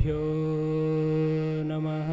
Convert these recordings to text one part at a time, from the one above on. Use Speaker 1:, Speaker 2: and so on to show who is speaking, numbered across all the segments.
Speaker 1: श्रीगुरुभ्यो नमः।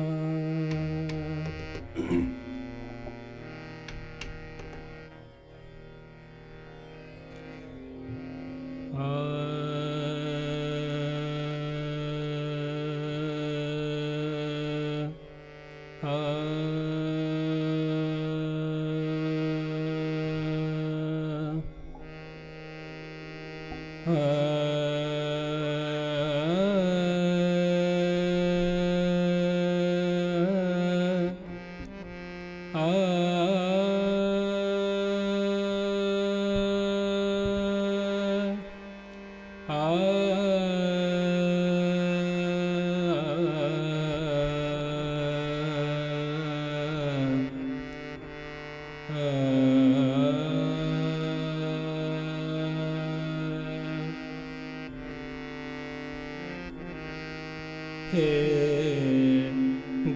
Speaker 1: हे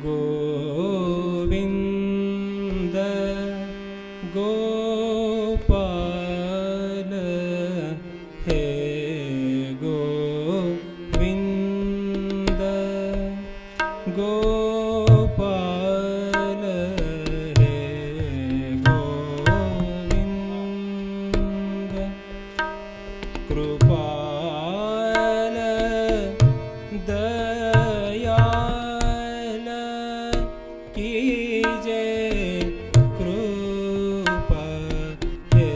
Speaker 1: गोविंद गोपाल, हे गोविंद गोपाल, हे गोविंद कृपाल दयाल कीजे कृपा, हे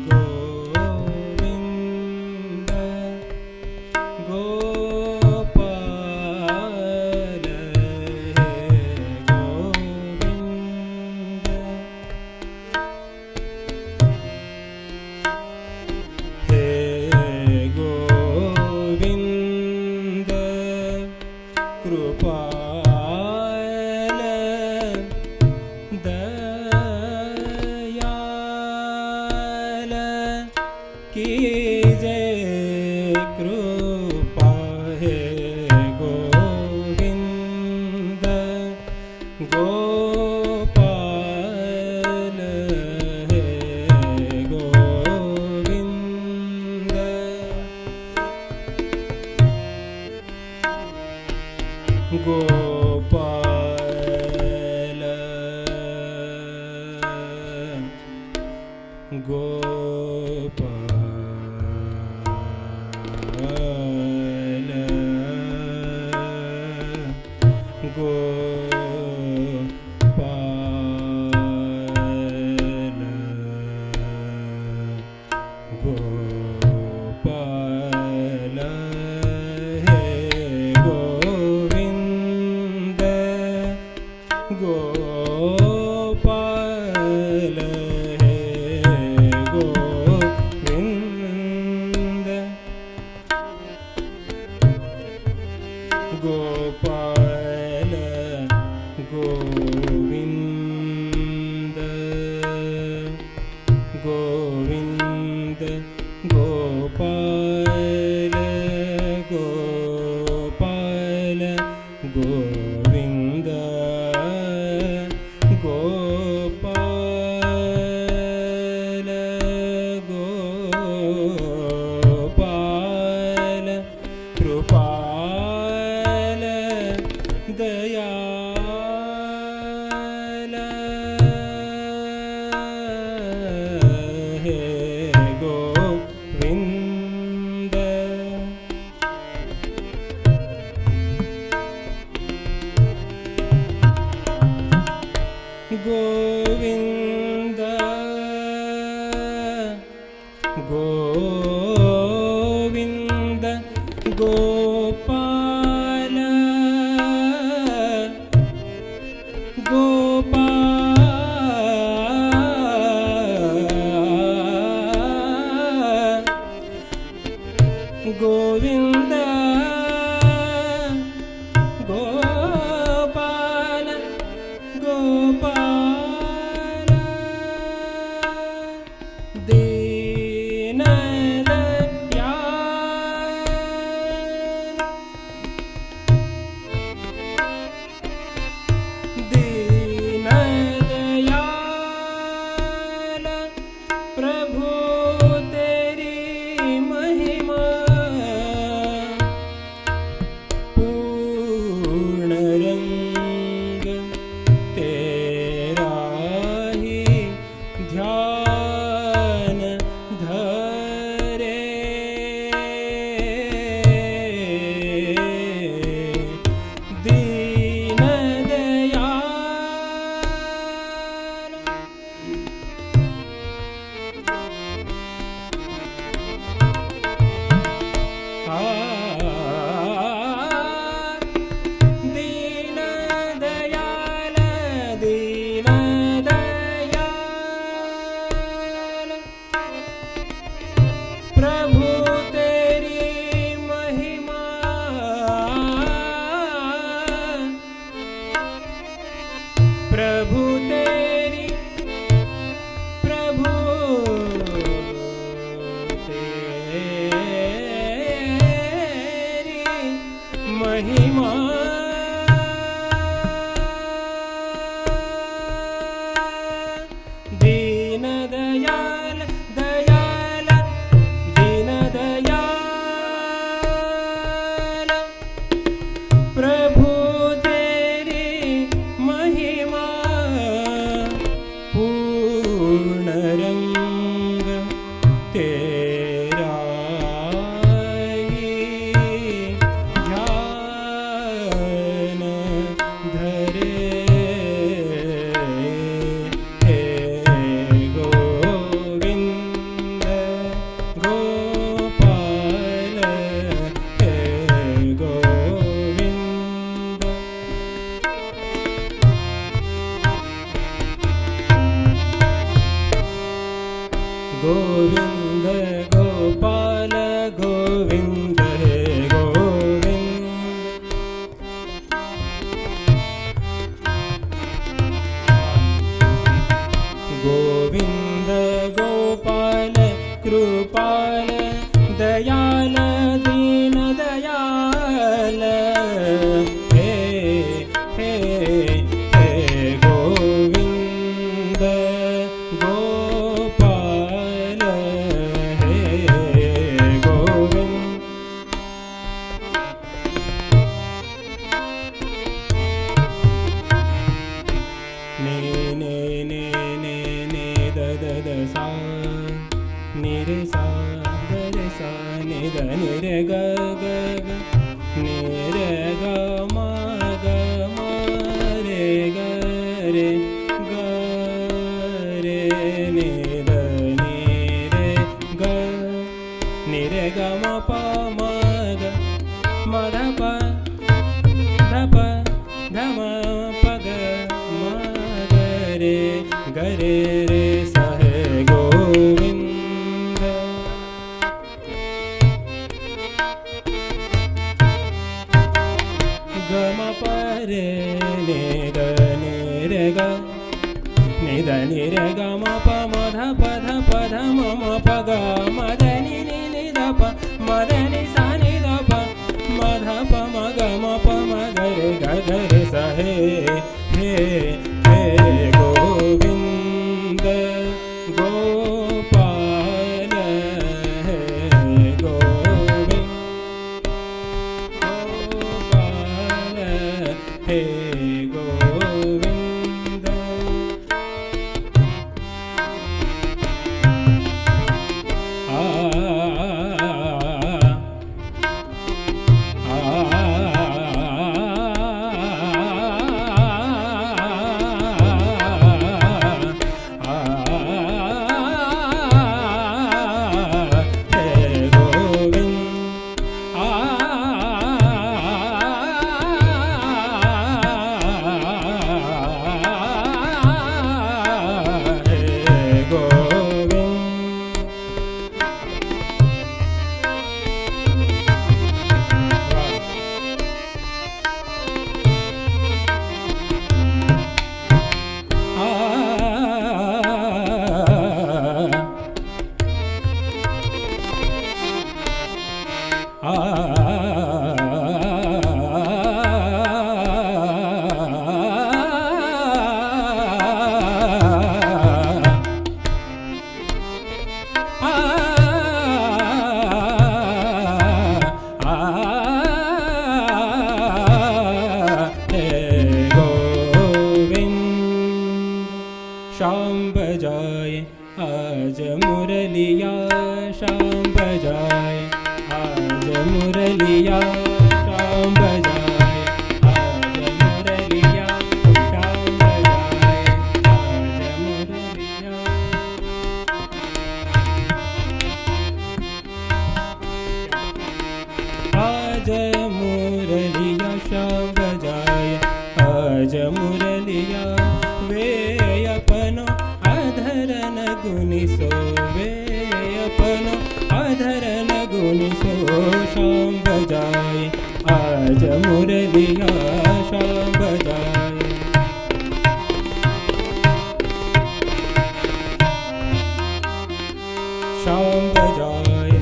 Speaker 1: गोविंद गोपाल, हे गोविंद हे गोविंद कृपाल दयाल कीजे कृपा, हे गोविंद गोपाल, हे गोविंद गोपाल गोपाल गोपाल, हे गोविंद गोपाल, हे गोविंद गोपाल गोविंद गोविंद गोपाल गोपाल गोविंद गोपाल गोपाल कृपाल दयाल, हे गोविंद गोविंद गोविंद गोपाल, महिमा दीन दयाल दयाल दीन दयाल प्रभु तेरी महिमा पूर्ण रंग तेरा ही ध्यान धरे हे गोविंद गोपाल हे गोविंद गोविंद गोपाल गोविंद हे गोविंद गोविंद गोपाल कृपाल दयाल दीन दयाल हे हे हे गोविंद गोपाल हे गोविंद ने ने ने ने ने द द द सा नि रे सा ग रे सा नि द नि रे ग ग ग नि रे ग म रे ग रे ग रे नि द नि रे ग नि रे ग म प म ग म ध प ध प ध म प ग म ग रे ग रे रे सा हे गोविंद ग म प रे नि द नि रे ग नि द नि रे ग म प म ध प ध म म प ग म द नि नि नि ध प म द नि सा नि ध प म ध प म ग म प म ग रे सा हे हे हे गोविंद गोपाल हे गोविंद गोपाल हे गोविंद शाम बजाए आज मुरलिया शाम बजाए आज मुरलिया शाम बजाए आज मुरलिया शाम बजाए आज मुरलिया आज मुरलिया शाम बजाए आज मुरलिया वे अपनो अधरन गुनि सो वे अपनो अधरन गुनि सो शाम बजाए आज मुरलिया शाम बजाए शाम बजाए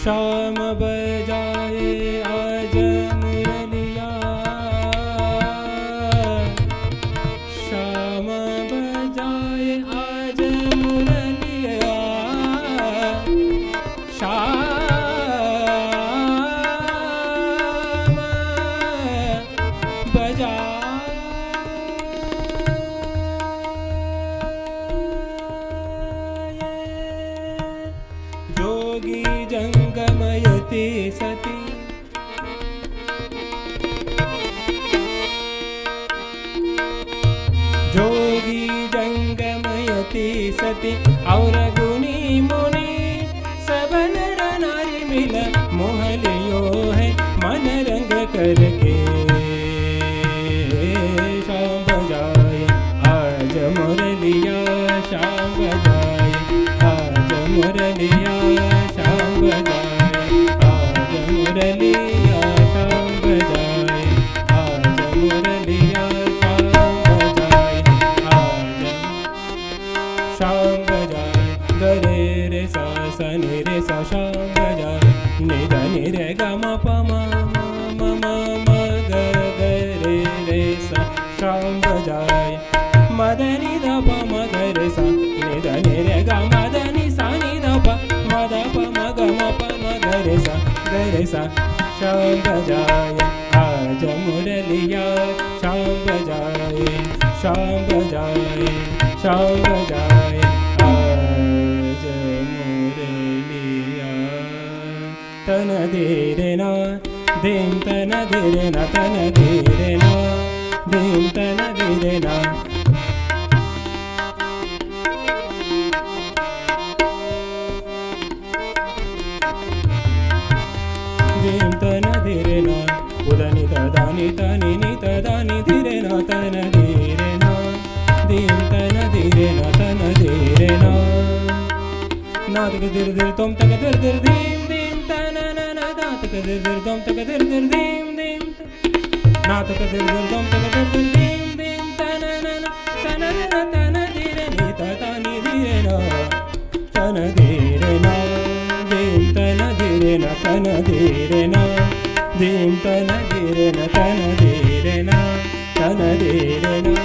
Speaker 1: शाम बजाए आज मुरलिया ज्ञाति और गुनी मुनि सब नर नारी मिल मोह लियो है मन रंग करके शाम बजाए आज मुरलिया शाम बजाए आज मुरलिया शाम बजाए आज मुरलिया शाम बजाए आज मुरलिया शाम बजाए आज शाम बजाए गरे रे सा सा नि रे सा शाम बजाए नि ध नि रे ग म प म म म म ग ग रे सा शाम बजाए म ध नि ध प म ग रे सा नि ध नि रे ग म ध नि सा नि ध प म ध प म ग म प म ग रे सा शाम बजाए आज मुरलिया शाम बजाए शाम बजाए शाम बजाए आज मुरलिया तन धीरे ना धीम तन धीरे ना तन धीरे ना धीम तन धीरे ना धीम तन धीरे ना उदनि तदानि तनि नि तदानि धीरे ना तन धीरे ना धीम तन धीरे ना तन धीरे ना नातक धीर धीर तुम तक धीर धीर धीम धीम तन न न नातक धीर धीर तुम तक धीर धीर धीम धीम नातक धीर धीर तुम तक धीर धीर धीम धीम तन न न तन न तन धीरे नि तदानि धीरे ना तन धीरे ना धीम तन धीरे ना तन धीरे ना धीम तन धीरे ना तन धीरे ना तन धीरे ना